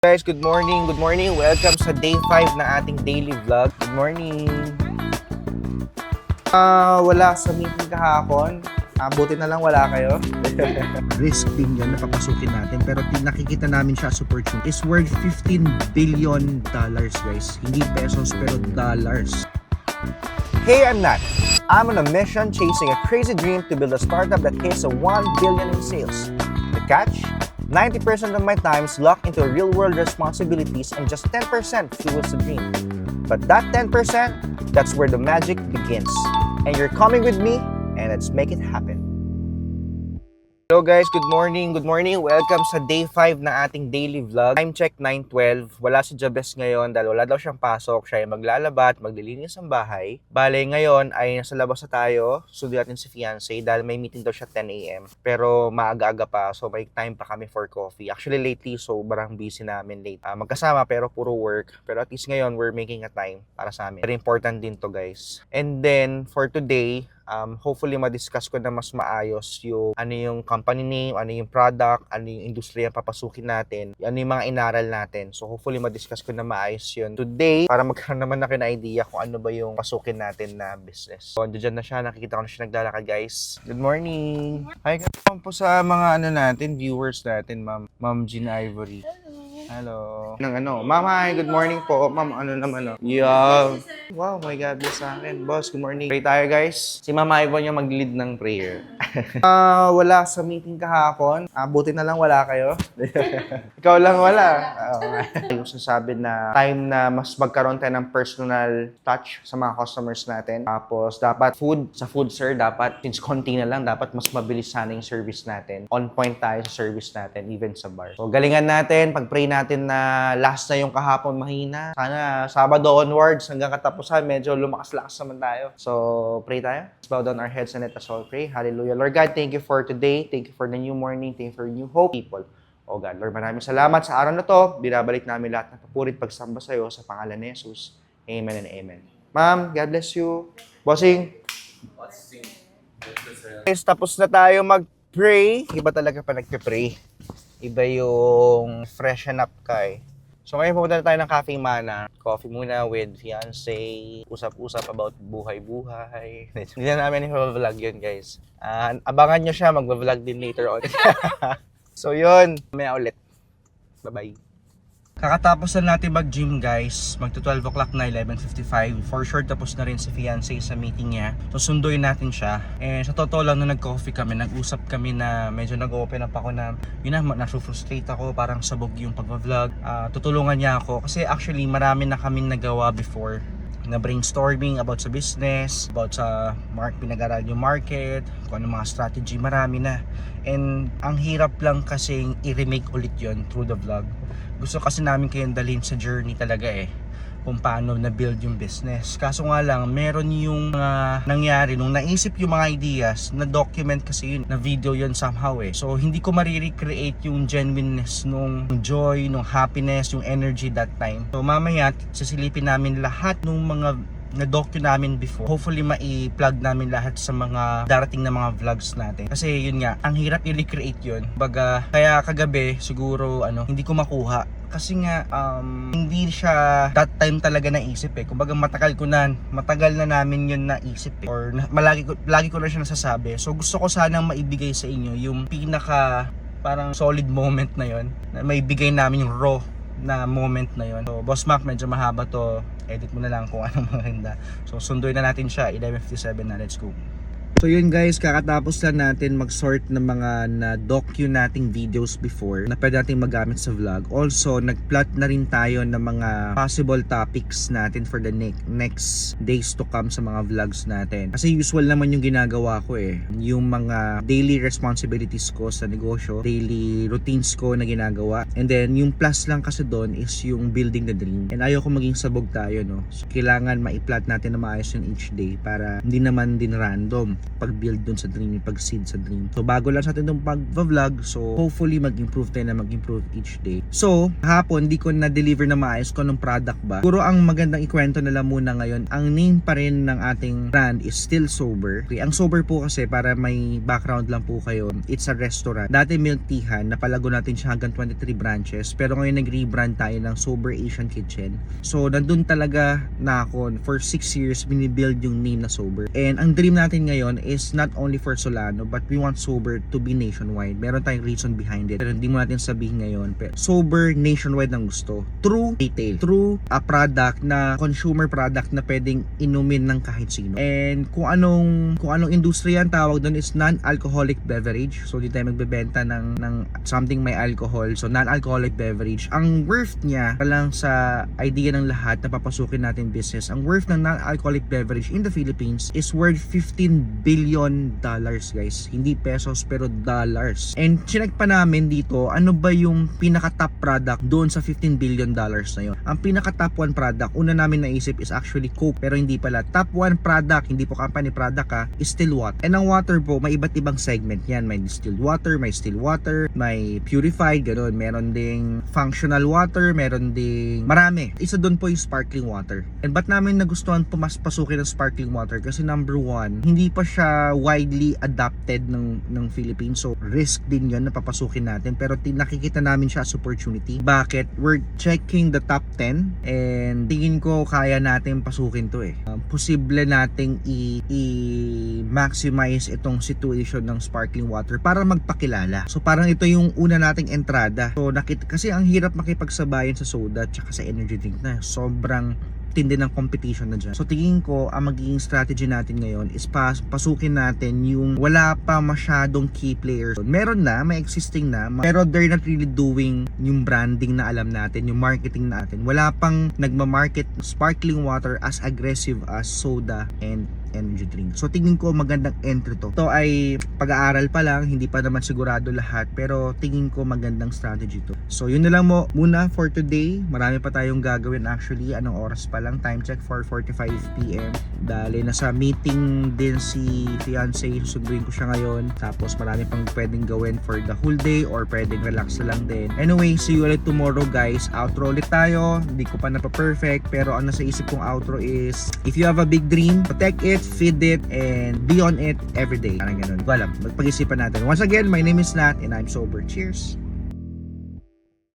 Guys, good morning, good morning. Welcome sa day 5 na ating daily vlog. Good morning. Wala sa meeting kahapon. Buti na lang wala kayo. Risk din yan na papasukin natin, pero nakikita namin siya as opportunity. It's worth $15 billion, guys. Hindi pesos, pero dollars. Hey, I'm Nat. I'm on a mission chasing a crazy dream to build a startup that hits a 1 billion in sales. The catch? 90% of my time is locked into real-world responsibilities and just 10% fuels the dream. But that 10%, that's where the magic begins. And you're coming with me, and let's make it happen. Hello guys, good morning, good morning. Welcome sa day 5 na ating daily vlog. Time check 9:12. Wala si Jabez ngayon dahil wala daw siyang pasok. Siya ay maglalaba at maglilinis ng bahay. Bale, ngayon ay nasa labas na tayo. Sundo natin si fiancé dahil may meeting daw siya 10 a.m. Pero maaga-aga pa, so may time pa kami for coffee. Actually lately, sobrang busy namin late. Magkasama pero puro work. Pero at least ngayon, we're making a time para sa amin. Very important din to guys. And then, for today, hopefully ma-discuss ko na mas maayos yung ano yung company name, ano yung product, ano yung industriya papasukin natin, ano yung mga inaral natin. So hopefully ma-discuss ko na maayos yun today para magkaroon naman na idea kung ano ba yung pasukin natin na business. So andyan na siya, nakikita ko na siya naglalakad guys. Good morning! Hi guys po sa mga natin, viewers natin, Ma'am Jean Ivory. Hello. Ma'am, hi, good morning po. Ma'am, Yeah. Wow, my God, bless sa akin. Boss, good morning. Pray tayo, guys. Si Ma'am Ivan yung mag-lead ng prayer. Wala sa meeting kahapon. Buti na lang wala kayo. Ikaw lang wala. Yung sasabi na time na mas magkaroon tayo ng personal touch sa mga customers natin. Tapos, dapat sa food, sir, dapat, since konti na lang, dapat mas mabilis sana yung service natin. On point tayo sa service natin, even sa bar. So, galingan natin, pag-pray natin na last na yung kahapon mahina. Sana Sabado onwards hanggang katapusan medyo lumakas-lakas naman tayo. So, pray tayo. Let's bow down our heads and let us all pray. Hallelujah. Lord God, thank you for today. Thank you for the new morning. Thank you for new hope, people. Oh God, Lord, maraming salamat sa araw na to. Binabalik namin lahat ng papurit pagsamba sa iyo sa pangalan ni Jesus. Amen and amen. Ma'am, God bless you. Bossing. Guys, tapos na tayo mag-pray. Iba talaga pa nagpe-pray. Iba yung freshen up ka eh. So ngayon pumunta na tayo ng Cafe Mana. Coffee muna with fiancé. Usap-usap about buhay-buhay. Hindi na namin i-vlog yun guys. Abangan nyo siya, mag-vlog din later on. So yun, may ulit. Bye-bye. Kakatapos na natin mag-gym guys, magto 12 o'clock na, 11:55. For sure tapos na rin si fiancé sa meeting niya. So sunduin natin siya. And sa totoo lang na nag-coffee kami, nag-usap kami na medyo nag-open up ako na yun na, nasa-frustrate ako, parang sabog yung pag-vlog. Tutulungan niya ako kasi actually marami na kaming nagawa before na brainstorming about sa business, about sa pinag-aral yung market, kung ano mga strategy, marami na. And ang hirap lang kasing i-remake ulit yon through the vlog. Gusto kasi namin kayong dalhin sa journey talaga eh, kung paano na-build yung business. Kaso nga lang, meron yung nangyari nung naisip yung mga ideas, na-document kasi yun, na video yun somehow eh. So, hindi ko marirecreate yung genuineness nung joy, nung happiness, yung energy that time. So, mamaya, sasilipin namin lahat nung mga na-docu namin before. Hopefully, mai-plug namin lahat sa mga darating na mga vlogs natin. Kasi yun nga, ang hirap i-recreate yun. Baga, kaya kagabi, siguro, hindi ko makuha. Kasi nga, hindi siya that time talaga naisip eh. Kumbaga matagal na namin yun naisip eh. Or lagi ko na siya nasasabi. So gusto ko sanang maibigay sa inyo yung pinaka parang solid moment na yun. Na maibigay namin yung raw na moment na yun. So Boss Mac, medyo mahaba to. Edit mo na lang kung anong maganda. So sunduin na natin siya. 11:57 na. Let's go. So yun guys, kakatapos lang natin mag-sort ng mga na-docu nating videos before na pwede natin magamit sa vlog. Also, nag-plot na rin tayo ng mga possible topics natin for the next days to come sa mga vlogs natin. Kasi usual naman yung ginagawa ko eh. Yung mga daily responsibilities ko sa negosyo, daily routines ko na ginagawa. And then, yung plus lang kasi doon is yung building the dream. And ayaw ko maging sabog tayo, no? So, kailangan ma-plot natin na maayos yun each day para hindi naman din random. pag-build dun sa dream, yung pag-seed sa dream. So bago lang sa atin itong pag-vlog, so hopefully mag-improve tayo na mag-improve each day. So hapon, di ko na-deliver na maayos ko ng product ba. Siguro ang magandang ikwento na lang muna ngayon, ang name pa rin ng ating brand is Still Sober. Okay, ang Sober po kasi, para may background lang po kayo, it's a restaurant. Dati Milk Teahan, napalago natin siya hanggang 23 branches, pero ngayon nag-rebrand tayo ng Sober Asian Kitchen. So nandun talaga na ako for 6 years binibuild yung name na Sober. And ang dream natin ngayon is not only for Solano, but we want Sober to be nationwide. Meron tayong reason behind it, pero hindi mo natin sabihin ngayon. Pero Sober nationwide ang gusto. True retail. True a product na consumer product na pwedeng inumin ng kahit sino. And kung anong industriya ang tawag doon is non-alcoholic beverage. So di tayo magbebenta ng something may alcohol. So non-alcoholic beverage. Ang worth niya, lang sa idea ng lahat na papasukin natin business, ang worth ng non-alcoholic beverage in the Philippines is worth $15 billion, guys. Hindi pesos pero dollars. And chinek pa namin dito, ano ba yung pinaka-top product doon sa $15 billion na yun. Ang pinaka-top 1 product, una namin naisip is actually Coke, pero hindi pala. Top 1 product, hindi po company product is still water. And ang water po, may iba't ibang segment yan. May distilled water, may still water, may purified, ganoon. Meron ding functional water, meron ding marami. Isa doon po yung sparkling water. And ba't namin nagustuhan pasukin ng sparkling water? Kasi number 1, hindi pa siya widely adopted ng Philippines. So risk din yun na papasukin natin. Pero nakikita namin siya as opportunity. Bakit? We're checking the top 10 and tingin ko kaya natin pasukin to eh. Posible nating i-maximize itong situation ng sparkling water para magpakilala. So parang ito yung una nating entrada. So kasi ang hirap makipagsabayan sa soda at sa energy drink na. Sobrang tindi ng competition na dyan. So tingin ko ang magiging strategy natin ngayon is pasukin natin yung wala pa masyadong key players. Meron na, may existing na, pero they're not really doing yung branding na alam natin, yung marketing natin. Wala pang nagmamarket sparkling water as aggressive as soda and energy drink. So tingin ko magandang entry to. Ito ay pag-aaral pa lang, hindi pa naman sigurado lahat, pero tingin ko magandang strategy to. So yun na lang muna for today. Marami pa tayong gagawin actually. Anong oras pa lang? Time check 4:45 PM. Dahil nasa meeting din si fiance, susunduin ko siya ngayon. Tapos marami pang pwedeng gawin for the whole day or pwedeng relax na lang din. Anyway, see you ulit tomorrow guys. Outro ulit tayo. Hindi ko pa na-perfect, pero ang nasa isip kong outro is if you have a big dream, protect it, feed it, and be on it every day. Parang ganun. Walang, magpag-isipan natin. Once again, my name is Nat and I'm sober. Cheers!